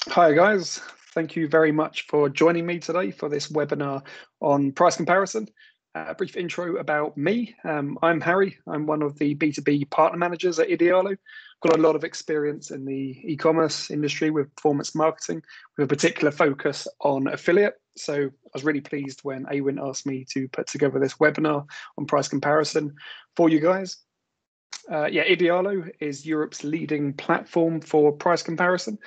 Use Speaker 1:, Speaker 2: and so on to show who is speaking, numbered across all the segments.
Speaker 1: Hi guys, thank you very much for joining me today for this webinar on price comparison. A brief intro about me. I'm Harry. I'm one of the B2B partner managers at Idealo. Got a lot of experience in the e-commerce industry with performance marketing, with a particular focus on affiliate. So I was really pleased when Awin asked me to put together this webinar on price comparison for you guys. Idealo is Europe's leading platform for price comparison.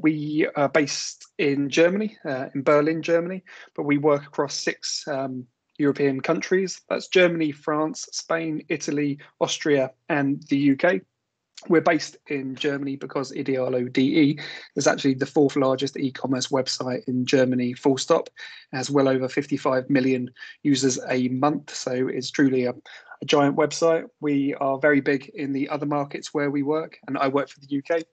Speaker 1: We are based in Germany, in Berlin, Germany, but we work across 6 European countries. That's Germany, France, Spain, Italy, Austria, and the UK. We're based in Germany because Idealo DE is actually the 4th largest e-commerce website in Germany, full stop. It has well over 55 million users a month, so it's truly a giant website. We are very big in the other markets where we work, and I work for the UK.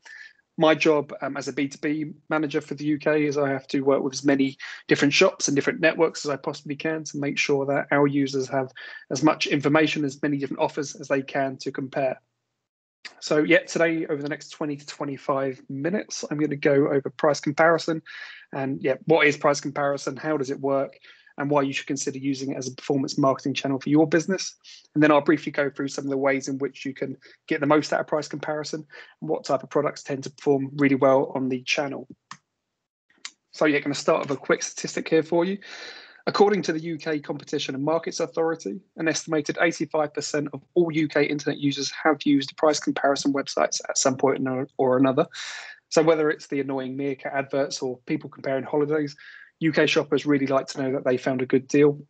Speaker 1: My job as a B2B manager for the UK is I have to work with as many different shops and different networks as I possibly can to make sure that our users have as much information, as many different offers as they can to compare. So today, over the next 20 to 25 minutes, I'm going to go over price comparison and what is price comparison, how does it work, and why you should consider using it as a performance marketing channel for your business. And then I'll briefly go through some of the ways in which you can get the most out of price comparison and what type of products tend to perform really well on the channel. So going to start with a quick statistic here for you. According to the UK Competition and Markets Authority, an estimated 85% of all UK internet users have used price comparison websites at some point or another. So whether it's the annoying Meerkat adverts or people comparing holidays, UK shoppers really like to know that they found a good deal.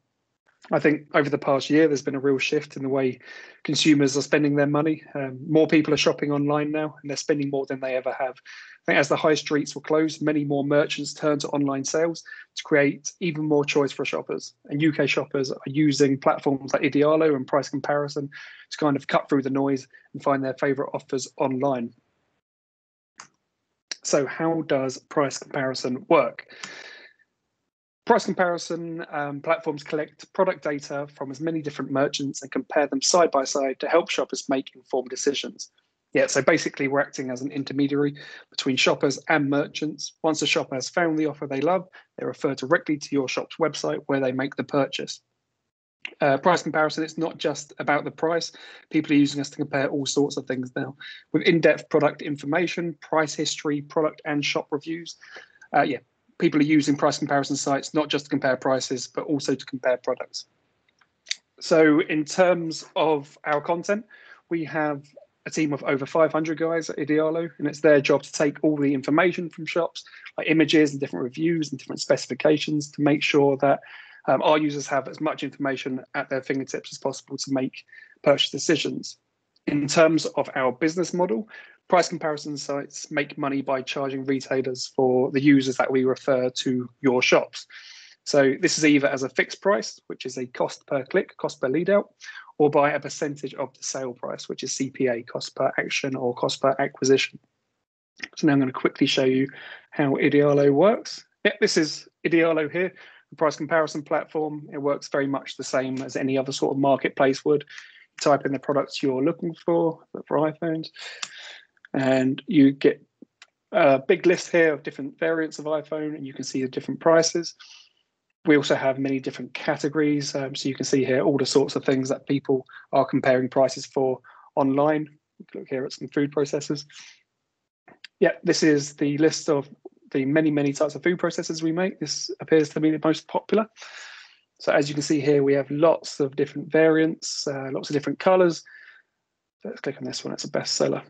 Speaker 1: I think over the past year, there's been a real shift in the way consumers are spending their money. More people are shopping online now, and they're spending more than they ever have. I think as the high streets were closed, many more merchants turned to online sales to create even more choice for shoppers. And UK shoppers are using platforms like Idealo and price comparison to kind of cut through the noise and find their favorite offers online. So how does price comparison work? Price comparison platforms collect product data from as many different merchants and compare them side by side to help shoppers make informed decisions. So basically we're acting as an intermediary between shoppers and merchants. Once a shopper has found the offer they love, they refer directly to your shop's website where they make the purchase. Price comparison, it's not just about the price. People are using us to compare all sorts of things now with in-depth product information, price history, product and shop reviews. People are using price comparison sites not just to compare prices, but also to compare products. So in terms of our content, we have a team of over 500 guys at Idealo, and it's their job to take all the information from shops, like images and different reviews and different specifications, to make sure that our users have as much information at their fingertips as possible to make purchase decisions. In terms of our business model, price comparison sites make money by charging retailers for the users that we refer to your shops. So this is either as a fixed price, which is a cost per click, cost per lead out, or by a percentage of the sale price, which is CPA, cost per action or cost per acquisition. So now I'm going to quickly show you how Idealo works. This is Idealo here, the price comparison platform. It works very much the same as any other sort of marketplace would. Type in the products you're looking for iPhones, and you get a big list here of different variants of iPhone, and you can see the different prices. We also have many different categories, so you can see here all the sorts of things that people are comparing prices for online. Look here at some food processors. This is the list of the many types of food processors we make. This appears to be the most popular. So as you can see here, we have lots of different variants, lots of different colors. Let's click on this one, it's a bestseller.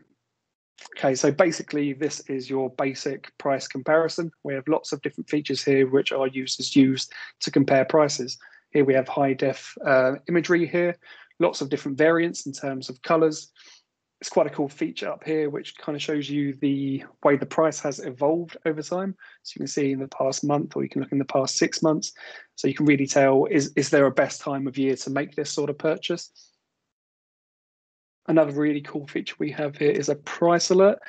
Speaker 1: Okay, so basically this is your basic price comparison. We have lots of different features here which our users use to compare prices. Here we have high def imagery here, lots of different variants in terms of colors. It's quite a cool feature up here which kind of shows you the way the price has evolved over time. So you can see in the past month, or you can look in the past 6 months. So you can really tell, is there a best time of year to make this sort of purchase? Another really cool feature we have here is a price alert.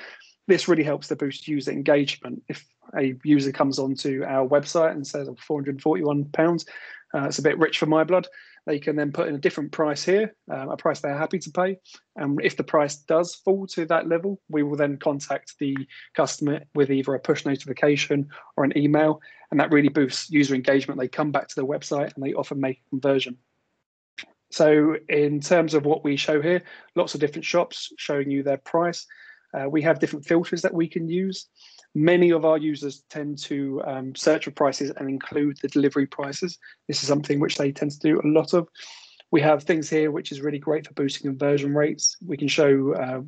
Speaker 1: This really helps to boost user engagement. If a user comes onto our website and says £441, it's a bit rich for my blood, they can then put in a different price here, a price they're happy to pay. And if the price does fall to that level, we will then contact the customer with either a push notification or an email. And that really boosts user engagement. They come back to the website and they often make a conversion. So in terms of what we show here, lots of different shops showing you their price. We have different filters that we can use. Many of our users tend to search for prices and include the delivery prices. This is something which they tend to do a lot of. We have things here which is really great for boosting conversion rates. We can show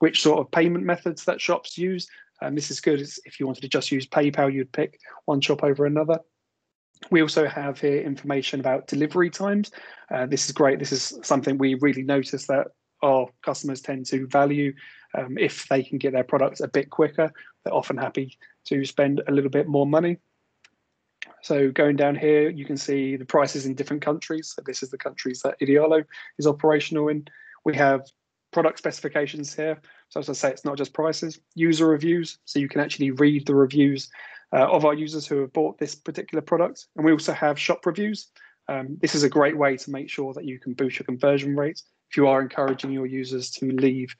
Speaker 1: which sort of payment methods that shops use. This is good if you wanted to just use PayPal, you'd pick one shop over another. We also have here information about delivery times. This is great. This is something we really notice that our customers tend to value. If they can get their products a bit quicker, they're often happy to spend a little bit more money. So going down here, you can see the prices in different countries. So this is the countries that Idealo is operational in. We have product specifications here. So as I say, it's not just prices, user reviews. So you can actually read the reviews of our users who have bought this particular product. And we also have shop reviews. This is a great way to make sure that you can boost your conversion rates. If you are encouraging your users to leave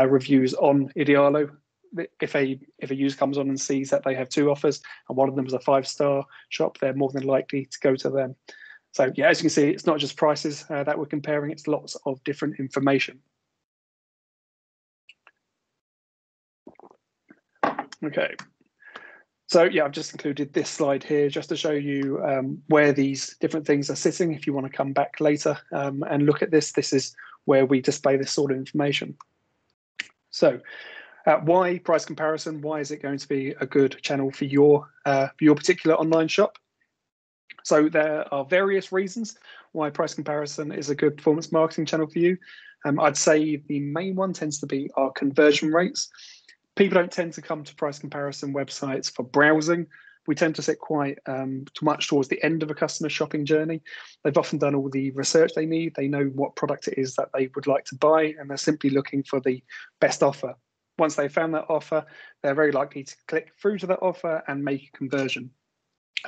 Speaker 1: reviews on Idealo, if a user comes on and sees that they have 2 offers and one of them is a 5-star shop, they're more than likely to go to them. So yeah, as you can see, it's not just prices that we're comparing, it's lots of different information. Okay. So yeah, I've just included this slide here just to show you where these different things are sitting. If you want to come back later and look at this, this is where we display this sort of information. So why price comparison? Why is it going to be a good channel for your particular online shop? So there are various reasons why price comparison is a good performance marketing channel for you. I'd say the main one tends to be our conversion rates. People don't tend to come to price comparison websites for browsing. We tend to sit quite too much towards the end of a customer shopping journey. They've often done all the research they need. They know what product it is that they would like to buy, and they're simply looking for the best offer. Once they've found that offer, they're very likely to click through to that offer and make a conversion.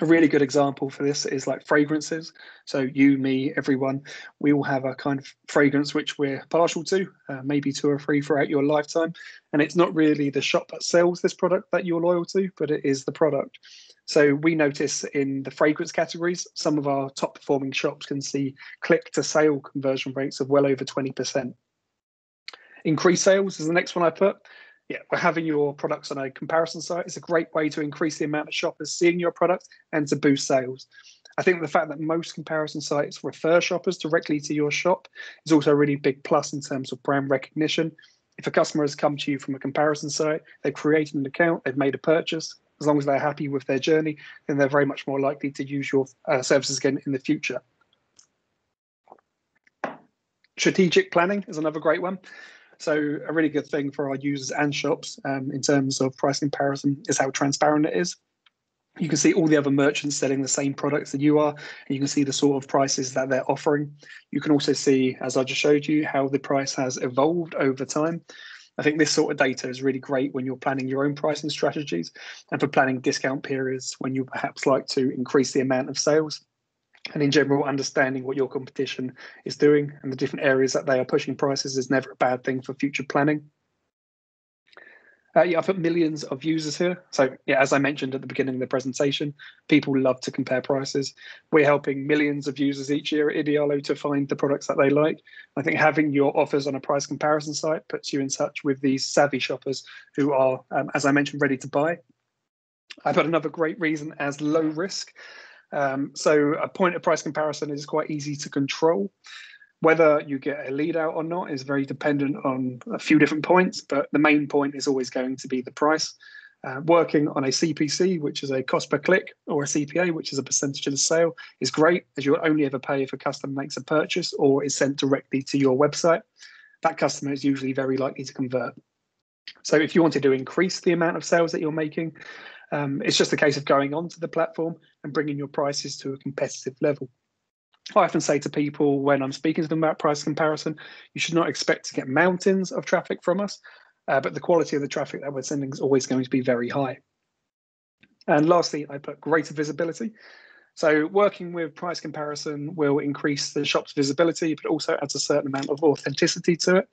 Speaker 1: A really good example for this is like fragrances. So you, me, everyone, we all have a kind of fragrance which we're partial to, maybe 2 or 3 throughout your lifetime. And it's not really the shop that sells this product that you're loyal to, but it is the product. So we notice in the fragrance categories, some of our top performing shops can see click to sale conversion rates of well over 20%. Increased sales is the next one I put. Yeah, we're having your products on a comparison site. It's a great way to increase the amount of shoppers seeing your product and to boost sales. I think the fact that most comparison sites refer shoppers directly to your shop is also a really big plus in terms of brand recognition. If a customer has come to you from a comparison site, they've created an account, they've made a purchase, as long as they're happy with their journey, then they're very much more likely to use your services again in the future. Strategic planning is another great one. So a really good thing for our users and shops in terms of price comparison is how transparent it is. You can see all the other merchants selling the same products that you are, and you can see the sort of prices that they're offering. You can also see, as I just showed you, how the price has evolved over time. I think this sort of data is really great when you're planning your own pricing strategies and for planning discount periods when you perhaps like to increase the amount of sales. And in general, understanding what your competition is doing and the different areas that they are pushing prices is never a bad thing for future planning. Yeah, I've put millions of users here. So yeah, as I mentioned at the beginning of the presentation, people love to compare prices. We're helping millions of users each year at Idealo to find the products that they like. I think having your offers on a price comparison site puts you in touch with these savvy shoppers who are, as I mentioned, ready to buy. I put another great reason as low risk. So a point of price comparison is quite easy to control. Whether you get a lead out or not is very dependent on a few different points, but the main point is always going to be the price. Working on a CPC, which is a cost per click, or a CPA, which is a percentage of the sale, is great, as you'll only ever pay if a customer makes a purchase or is sent directly to your website. That customer is usually very likely to convert. So if you wanted to increase the amount of sales that you're making, it's just a case of going onto the platform and bringing your prices to a competitive level. I often say to people when I'm speaking to them about price comparison, you should not expect to get mountains of traffic from us, but the quality of the traffic that we're sending is always going to be very high. And lastly, I put greater visibility. So working with price comparison will increase the shop's visibility, but also adds a certain amount of authenticity to it.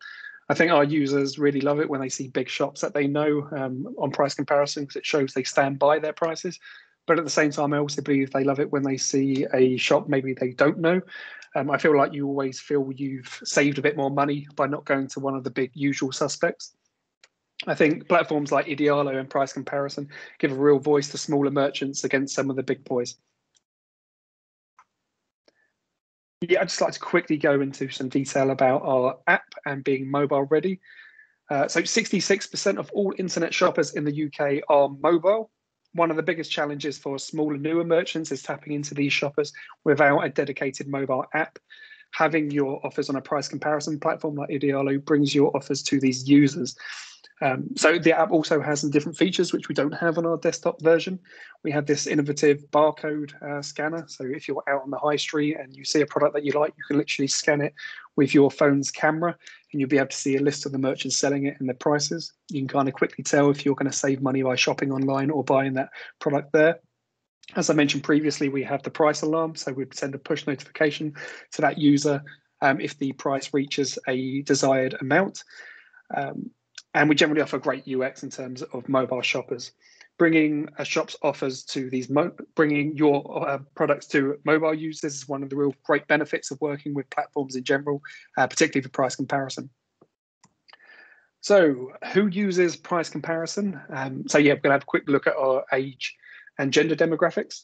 Speaker 1: I think our users really love it when they see big shops that they know on price comparison, because it shows they stand by their prices. But at the same time, I also believe they love it when they see a shop maybe they don't know. I feel like you always feel you've saved a bit more money by not going to one of the big usual suspects. I think platforms like Idealo and price comparison give a real voice to smaller merchants against some of the big boys. Yeah, I'd just like to quickly go into some detail about our app and being mobile ready. So 66% of all internet shoppers in the UK are mobile. One of the biggest challenges for smaller, newer merchants is tapping into these shoppers without a dedicated mobile app. Having your offers on a price comparison platform like Idealo brings your offers to these users. So the app also has some different features which we don't have on our desktop version. We have this innovative barcode scanner. So if you're out on the high street and you see a product that you like, you can literally scan it with your phone's camera and you'll be able to see a list of the merchants selling it and their prices. You can kind of quickly tell if you're going to save money by shopping online or buying that product there. As I mentioned previously, we have the price alarm. So we'd send a push notification to that user if the price reaches a desired amount. And we generally offer great UX in terms of mobile shoppers. Bringing a shop's offers to these, bringing your products to mobile users is one of the real great benefits of working with platforms in general, particularly for price comparison. So who uses price comparison? So yeah, we're gonna have a quick look at our age and gender demographics.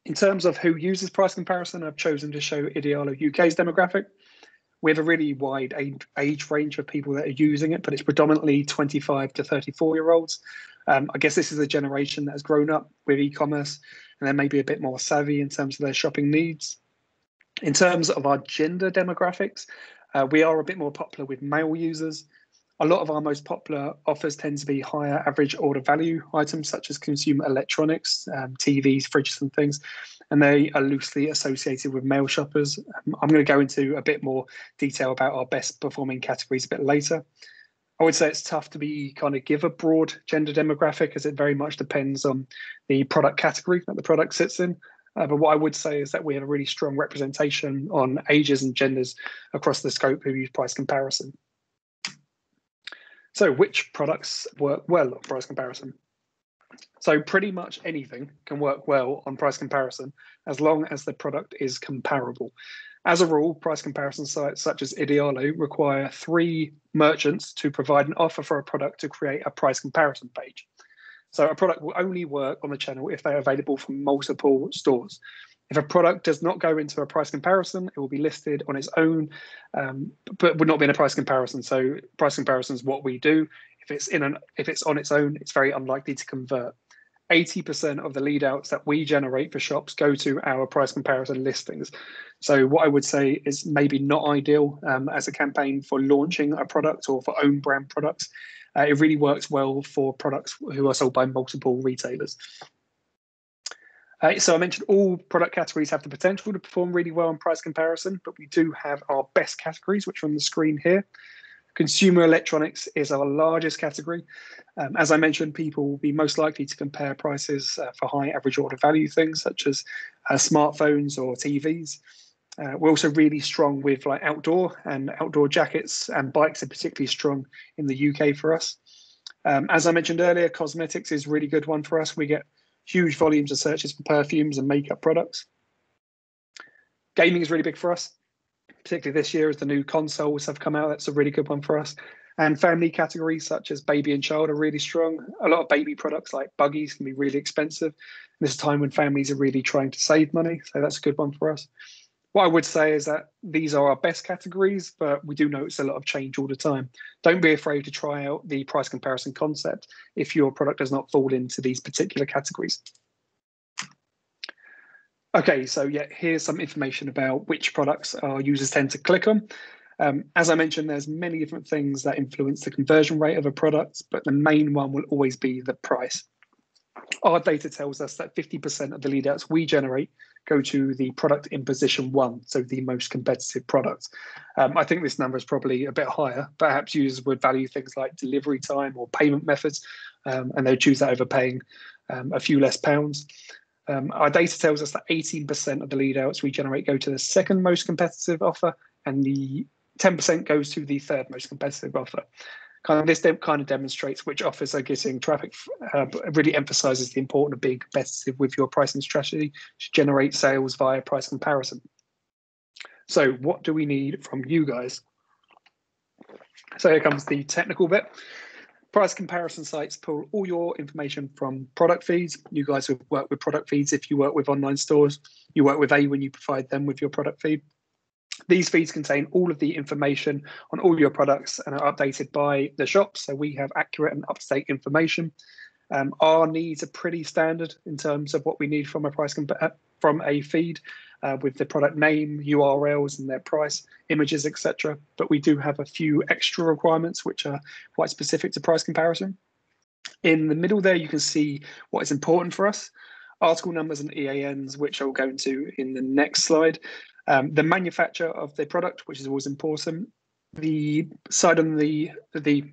Speaker 1: In terms of who uses price comparison, I've chosen to show Idealo UK's demographic. We have a really wide age range of people that are using it, but it's predominantly 25 to 34-year-olds. I guess this is a generation that has grown up with e-commerce and they're maybe a bit more savvy in terms of their shopping needs. In terms of our gender demographics, we are a bit more popular with male users. A lot of our most popular offers tend to be higher average order value items such as consumer electronics, TVs, fridges and things, and they are loosely associated with male shoppers. I'm going to go into a bit more detail about our best performing categories a bit later. I would say it's tough to give a broad gender demographic as it very much depends on the product category that the product sits in. But what I would say is that we have a really strong representation on ages and genders across the scope who use price comparison. So which products work well on price comparison? So pretty much anything can work well on price comparison as long as the product is comparable. As a rule, price comparison sites such as Idealo require 3 merchants to provide an offer for a product to create a price comparison page. So a product will only work on the channel if they're available from multiple stores. If a product does not go into a price comparison, it will be listed on its own, but would not be in a price comparison. So price comparison is what we do. If it's on its own, it's very unlikely to convert. 80% of the lead outs that we generate for shops go to our price comparison listings. So what I would say is maybe not ideal as a campaign for launching a product or for own brand products. It really works well for products who are sold by multiple retailers. So I mentioned all product categories have the potential to perform really well in price comparison, but we do have our best categories, which are on the screen here. Consumer electronics is our largest category. As I mentioned, people will be most likely to compare prices for high average order value things such as smartphones or TVs. We're also really strong with like outdoor jackets, and bikes are particularly strong in the UK for us. As I mentioned earlier, cosmetics is a really good one for us. We get huge volumes of searches for perfumes and makeup products. Gaming is really big for us, particularly this year as the new consoles have come out. That's a really good one for us. And family categories such as baby and child are really strong. A lot of baby products like buggies can be really expensive. This is a time when families are really trying to save money, so that's a good one for us. What I would say is that these are our best categories, but we do notice a lot of change all the time. Don't be afraid to try out the price comparison concept if your product does not fall into these particular categories. Okay, so yeah, here's some information about which products our users tend to click on. As I mentioned, there's many different things that influence the conversion rate of a product, but the main one will always be the price. Our data tells us that 50% of the lead outs we generate go to the product in position 1, so the most competitive product. I think this number is probably a bit higher. Perhaps users would value things like delivery time or payment methods, and they would choose that over paying a few less pounds. Our data tells us that 18% of the lead outs we generate go to the second most competitive offer, and the 10% goes to the third most competitive offer. This kind of demonstrates which offers are getting traffic, but really emphasizes the importance of being competitive with your pricing strategy to generate sales via price comparison. So what do we need from you guys? So here comes the technical bit. Price comparison sites pull all your information from product feeds. You guys will work with product feeds if you work with online stores. You work with when you provide them with your product feed. These feeds contain all of the information on all your products and are updated by the shop. So we have accurate and up-to-date information. Our needs are pretty standard in terms of what we need from a feed, with the product name, URLs and their price, images, etc. But we do have a few extra requirements which are quite specific to price comparison. In the middle there, you can see what is important for us. Article numbers and EANs, which I'll go into in the next slide. The manufacturer of the product, which is always important. The side on the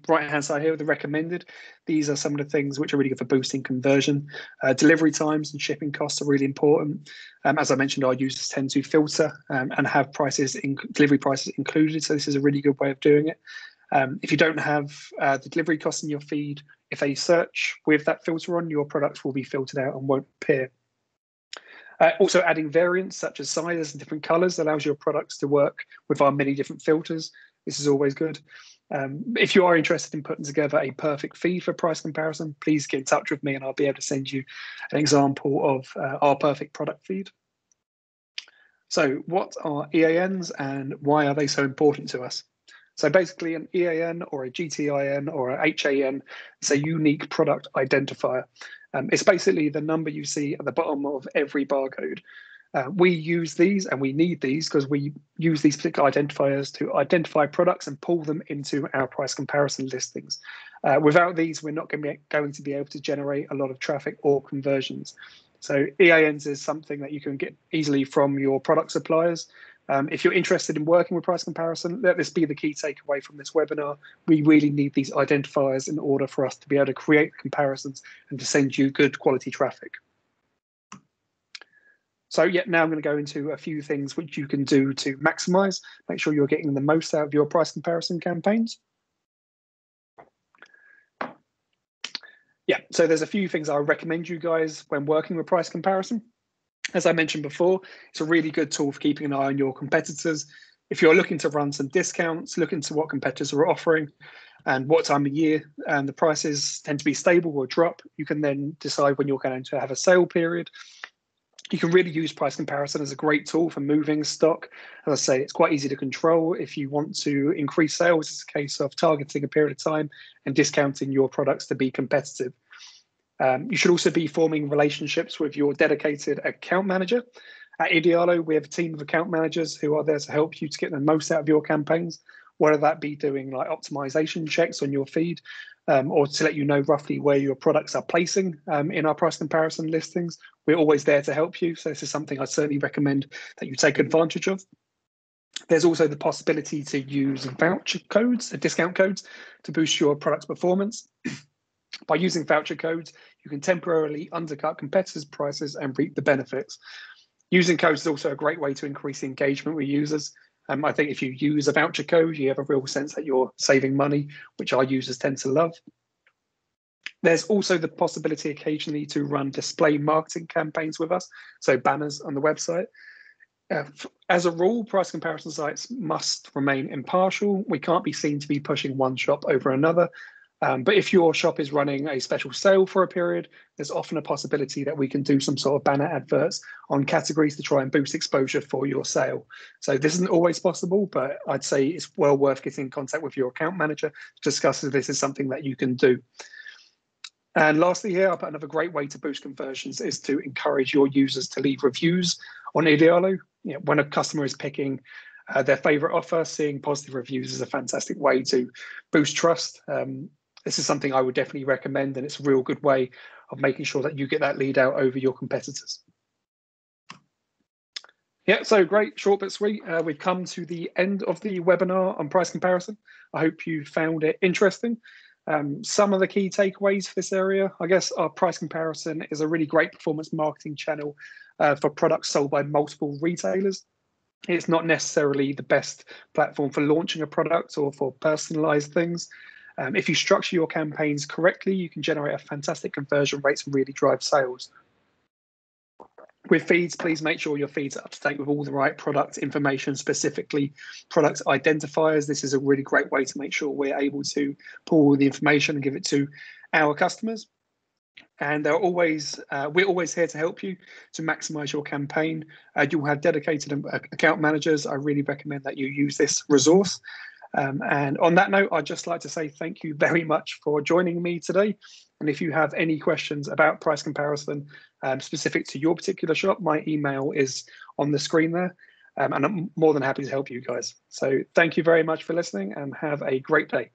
Speaker 1: right-hand side here, the recommended. These are some of the things which are really good for boosting conversion. Delivery times and shipping costs are really important. As I mentioned, our users tend to filter and have delivery prices included. So this is a really good way of doing it. If you don't have the delivery costs in your feed, if they search with that filter on, your products will be filtered out and won't appear. Also adding variants such as sizes and different colors allows your products to work with our many different filters. This is always good. If you are interested in putting together a perfect feed for price comparison, please get in touch with me and I'll be able to send you an example of our perfect product feed. So what are EANs and why are they so important to us? So basically an EAN or a GTIN or a HAN is a unique product identifier. It's basically the number you see at the bottom of every barcode. We use these and we need these because we use these particular identifiers to identify products and pull them into our price comparison listings. Without these, we're not going to be able to generate a lot of traffic or conversions. So EANs is something that you can get easily from your product suppliers. If you're interested in working with price comparison, let this be the key takeaway from this webinar. We really need these identifiers in order for us to be able to create comparisons and to send you good quality traffic. So yeah, now I'm going to go into a few things which you can do to maximize, make sure you're getting the most out of your price comparison campaigns. Yeah, so there's a few things I recommend you guys when working with price comparison. As I mentioned before, it's a really good tool for keeping an eye on your competitors. If you're looking to run some discounts, look into what competitors are offering and what time of year and the prices tend to be stable or drop. You can then decide when you're going to have a sale period. You can really use price comparison as a great tool for moving stock. As I say, it's quite easy to control. If you want to increase sales, it's a case of targeting a period of time and discounting your products to be competitive. You should also be forming relationships with your dedicated account manager. At Idealo, we have a team of account managers who are there to help you to get the most out of your campaigns, whether that be doing like optimization checks on your feed, or to let you know roughly where your products are placing in our price comparison listings. We're always there to help you. So this is something I certainly recommend that you take advantage of. There's also the possibility to use voucher codes, discount codes, to boost your product's performance. By using voucher codes, you can temporarily undercut competitors' prices and reap the benefits. Using codes is also a great way to increase engagement with users. I think if you use a voucher code, you have a real sense that you're saving money, which our users tend to love. There's also the possibility occasionally to run display marketing campaigns with us, so banners on the website. As a rule, price comparison sites must remain impartial. We can't be seen to be pushing one shop over another. But if your shop is running a special sale for a period, there's often a possibility that we can do some sort of banner adverts on categories to try and boost exposure for your sale. So this isn't always possible, but I'd say it's well worth getting in contact with your account manager to discuss if this is something that you can do. And lastly here, I'll put another great way to boost conversions is to encourage your users to leave reviews on Idealo. You know, when a customer is picking their favorite offer, seeing positive reviews is a fantastic way to boost trust. This is something I would definitely recommend, and it's a real good way of making sure that you get that lead out over your competitors. Yeah, so great, short but sweet. We've come to the end of the webinar on price comparison. I hope you found it interesting. Some of the key takeaways for this area, I guess, our price comparison is a really great performance marketing channel for products sold by multiple retailers. It's not necessarily the best platform for launching a product or for personalized things. If you structure your campaigns correctly, you can generate a fantastic conversion rates and really drive sales. With feeds, please make sure your feeds are up to date with all the right product information, specifically product identifiers. This is a really great way to make sure we're able to pull all the information and give it to our customers. And we're always here to help you to maximize your campaign. You'll have dedicated account managers. I really recommend that you use this resource. And on that note, I'd just like to say thank you very much for joining me today. And if you have any questions about price comparison specific to your particular shop, my email is on the screen there. And I'm more than happy to help you guys. So thank you very much for listening and have a great day.